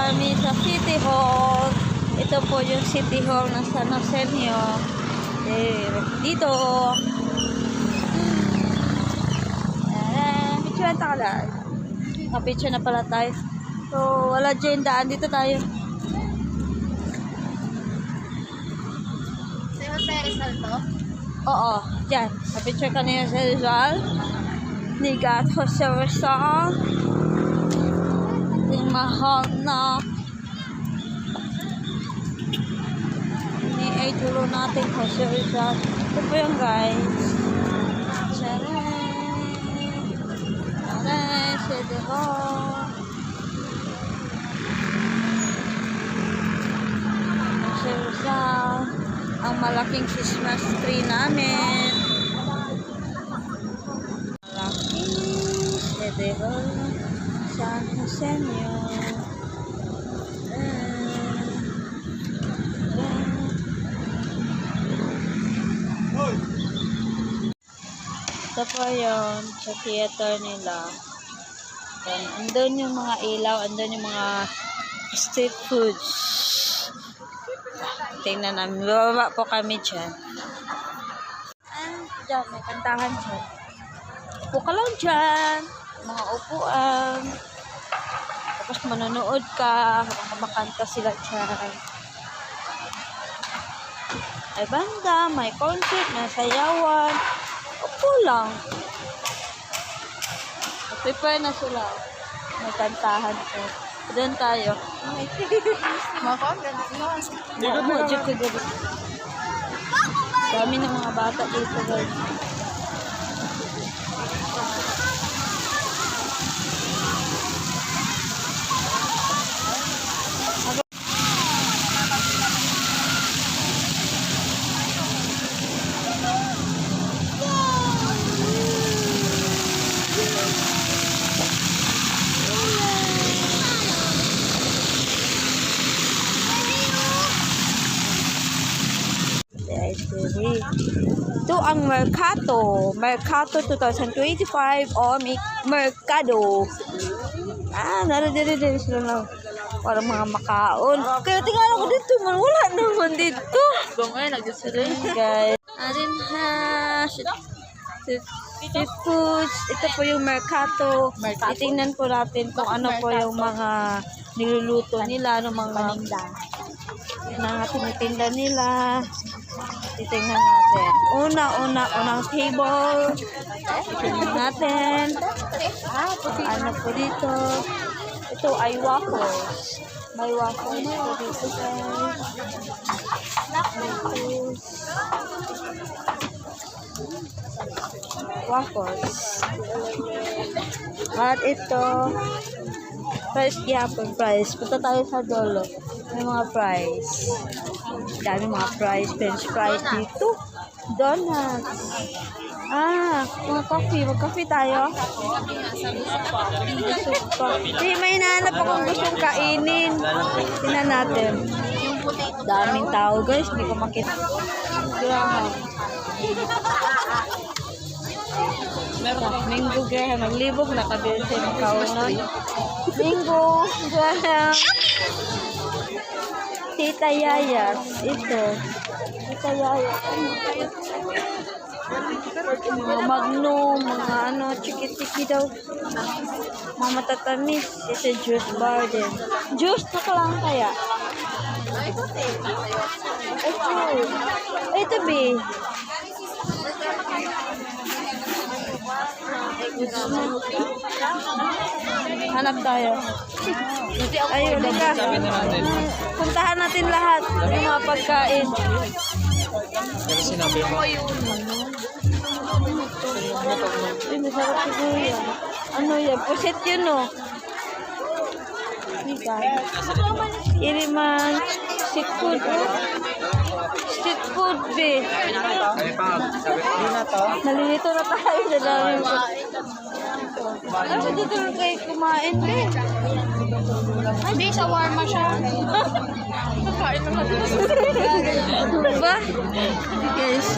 kami sa City Hall. Ito po yung City Hall ng San Joseño. Dito. Picture na takala. Picture na pala tayo. So, wala dyan daan. Dito tayo. Sa Jose Rizal to? Oo, dyan. Picture ka niya sa Rizal. Ligat Jose Rizal. Yung mahal na ni-idolo natin Jose Rizal. Ito po yung guys. City Hall. Jose Rizal. Ang malaking Christmas tree namin. Malaking City Hall San Joseño. Ito po yun sa theater nila. Andun yung mga ilaw, andun yung mga street foods. Tingnan namin. Bababa po kami dyan. Dyan, may kantahan dyan. Upo ka lang dyan. Mga upuan. Tapos manonood ka. Habang kumakanta sila dyan. May banda, may concert, may sayawan. Upo lang. Prepare na sila. May kantahan ko. Doon tayo. Dami ng mga bata dito guys. Ito ang Mercato. Mercato 2025 o Mercado. Nara-dire-dire sila lang. Para mga makaon. Kaya tingnan ako dito man. Wala naman dito. Guys. Arin ha. Street foods. Ito po yung Mercato. Itingnan po natin kung ano po yung mga niluluto nila. Ano mga tinitinda nila. Titingnan natin. Unang table. Titingnan natin. Ano po dito. Ito ay waffles. May waffles po dito guys. Waffles. At ito. Price yapon price. Punta tayo sa dulo. May mga price. Dami mga price. French fries dito. Donuts. Mga coffee. Mag-coffee tayo. May hinahanap akong gustong kainin. Tingnan natin. Daming tao guys. Hindi ko makita. Minggo gaya. Maglibog na kabili sa ng kaunan. Minggo. Gaya. Tita Yayas. Ito. Tita Yayas. Mga Magnum. Mga chiki-chiki daw. Mga matatamis. Ito juice bar din. Juice na ka lang kaya. Ito B. Hanap tayo. Ayun, ka. Puntahan natin lahat ng mga pagkain. Ay, masarap siguro yan. Ano yan? Pusit yun, no? Iriman. Street food. Street food, be. Nalilito na tayo sa dami. Ano dito kayo kumain, be? Hindi, shawarma siya. Ba? Guys.